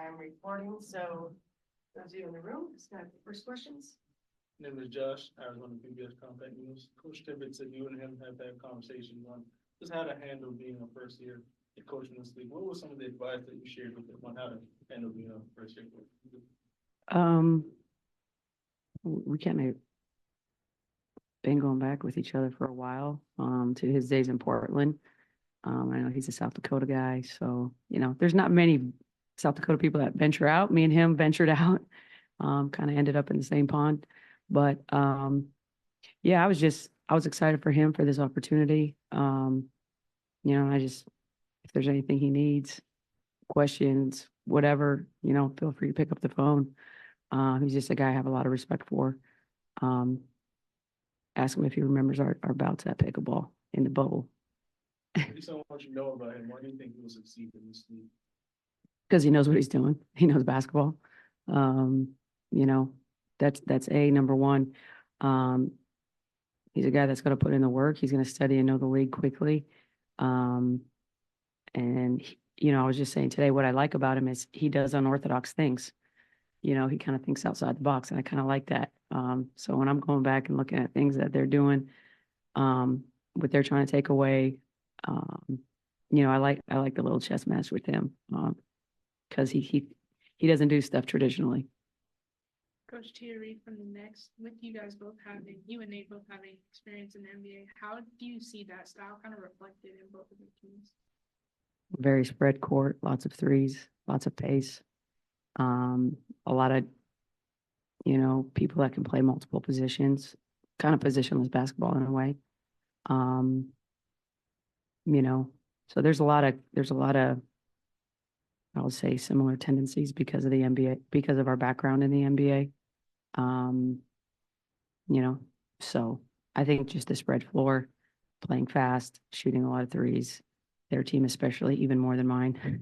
I'm recording, so those of you in the room, just have the first questions. My name is Josh. I was on the previous contact news. Coach Tibbetts said you and him have that conversation on just how to handle being a first year coach in this league. What was some of the advice that you shared with him on how to handle being a first year coach? We kind of been going back with each other for a while, to his days in Portland. I know he's a South Dakota guy, so, there's not many South Dakota people that venture out. Me and him ventured out, kind of ended up in the same pond. But, yeah, I was excited for him for this opportunity. If there's anything he needs, questions, whatever, feel free to pick up the phone. He's just a guy I have a lot of respect for. Ask him if he remembers our bouts at pickleball in the bubble. Based on what you know about him, why do you think he will succeed in this league? Because he knows what he's doing. He knows basketball. That's number one. He's a guy that's going to put in the work. He's going to study and know the league quickly. I was just saying today, what I like about him is he does unorthodox things. He kind of thinks outside the box, and I kind of like that. So when I'm going back and looking at things that they're doing, what they're trying to take away, I like the little chess match with him, because he doesn't do stuff traditionally. Coach Thierry from the Next, with you guys both you and Nate both having experience in the NBA, how do you see that style kind of reflected in both of your teams? Very spread court, lots of threes, lots of pace. A lot of, people that can play multiple positions, kind of positionless basketball in a way. So there's a lot of, I would say, similar tendencies because of the NBA, because of our background in the NBA. So I think just the spread floor, playing fast, shooting a lot of threes, their team especially, even more than mine.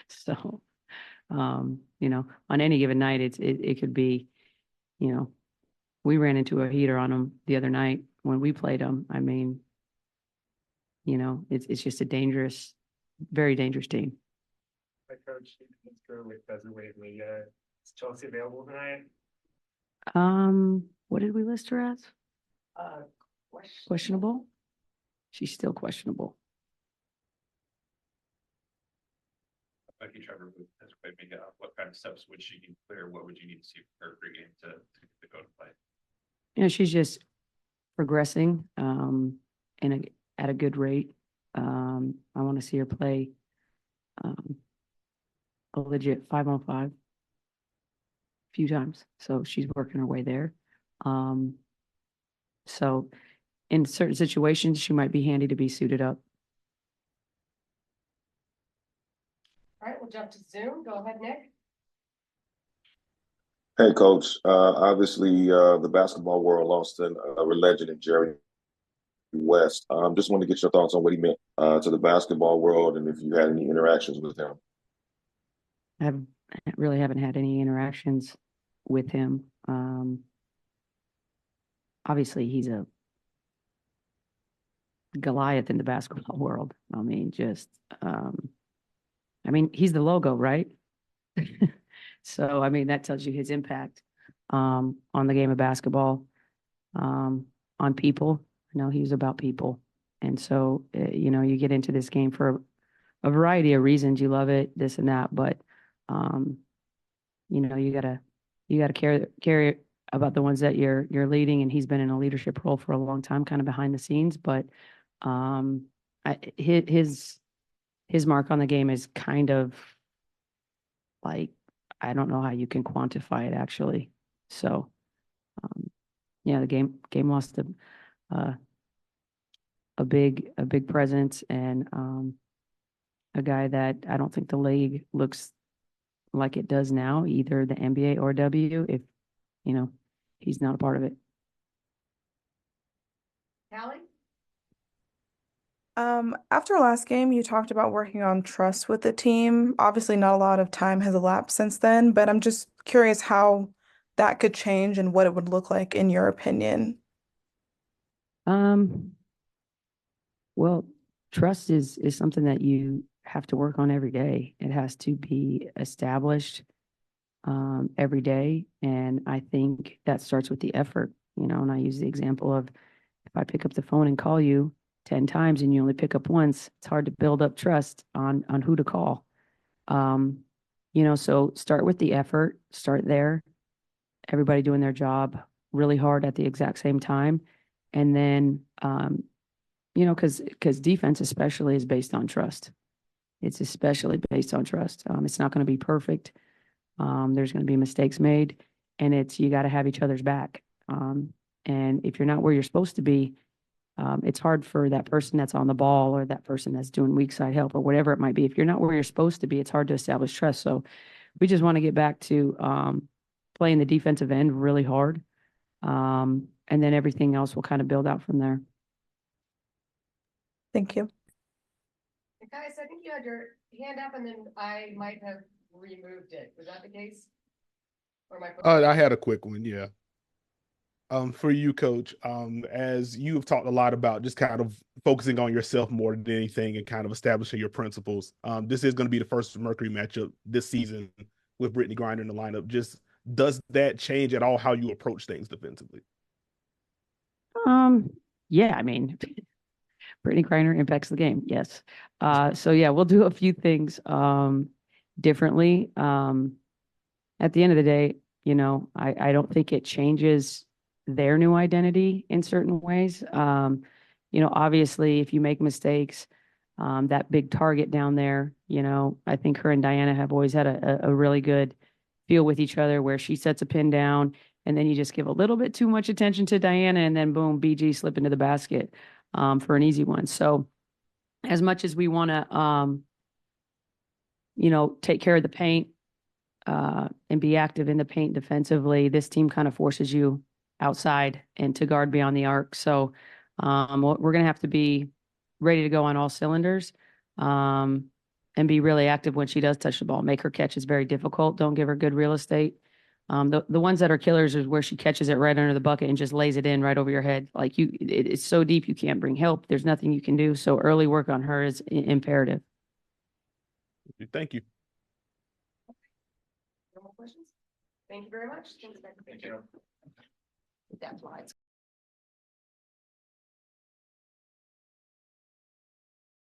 So, on any given night, it could be, we ran into a heater on them the other night when we played them. I mean, it's just a very dangerous team. Hi, Coach. Let's go with Featherweight Liga. Is Chelsea available tonight? What did we list her as? Questionable? She's still questionable. Becky Trevor has quite big. What kind of steps would she need to clear? What would you need to see for her pregame to go to play? She's just progressing at a good rate. I want to see her play a legit 5-on-5 a few times. So she's working her way there. So in certain situations, she might be handy to be suited up. All right, we'll jump to Zoom. Go ahead, Nick. Hey, Coach. Obviously, the basketball world lost a legend in Jerry West. Just wanted to get your thoughts on what he meant to the basketball world, and if you had any interactions with him. I really haven't had any interactions with him. Obviously, he's a Goliath in the basketball world. I mean, he's the logo, right? So, that tells you his impact on the game of basketball, on people. He was about people. And so, you get into this game for a variety of reasons. You love it, this and that, but, you gotta care about the ones that you're leading. And he's been in a leadership role for a long time, kind of behind the scenes. But his mark on the game is kind of like, I don't know how you can quantify it actually. So, the game lost a big presence, and a guy that I don't think the league looks like it does now, either the NBA or W, if he's not a part of it. Callie? After last game, you talked about working on trust with the team. Obviously, not a lot of time has elapsed since then, but I'm just curious how that could change and what it would look like in your opinion. Well, trust is something that you have to work on every day. It has to be established every day. And I think that starts with the effort, and I use the example of if I pick up the phone and call you 10 times and you only pick up once, it's hard to build up trust on who to call. So start with the effort, start there, everybody doing their job really hard at the exact same time. And then, because defense especially is based on trust. It's especially based on trust. It's not going to be perfect. There's going to be mistakes made, and you got to have each other's back. And if you're not where you're supposed to be, it's hard for that person that's on the ball or that person that's doing weak side help or whatever it might be. If you're not where you're supposed to be, it's hard to establish trust. So we just want to get back to playing the defensive end really hard. And then everything else will kind of build out from there. Thank you. Guys, I think you had your hand up and then I might have removed it. Was that the case? Or am I? I had a quick one, yeah. For you, Coach, as you've talked a lot about just kind of focusing on yourself more than anything and kind of establishing your principles. This is going to be the first Mercury matchup this season with Brittany Griner in the lineup. Just does that change at all how you approach things defensively? Yeah, I mean, Brittany Griner impacts the game. Yes. So yeah, we'll do a few things differently. At the end of the day, I don't think it changes their new identity in certain ways. Obviously if you make mistakes, that big target down there, I think her and Diana have always had a really good feel with each other where she sets a pin down and then you just give a little bit too much attention to Diana and then boom, BG slip into the basket for an easy one. So as much as we want to, take care of the paint and be active in the paint defensively, this team kind of forces you outside and to guard beyond the arc. So we're going to have to be ready to go on all cylinders and be really active when she does touch the ball. Make her catch is very difficult. Don't give her good real estate. The ones that are killers is where she catches it right under the bucket and just lays it in right over your head. Like it's so deep you can't bring help. There's nothing you can do. So early work on her is imperative. Thank you. No more questions? Thank you very much. Thanks, Becky. Thank you. That's why it's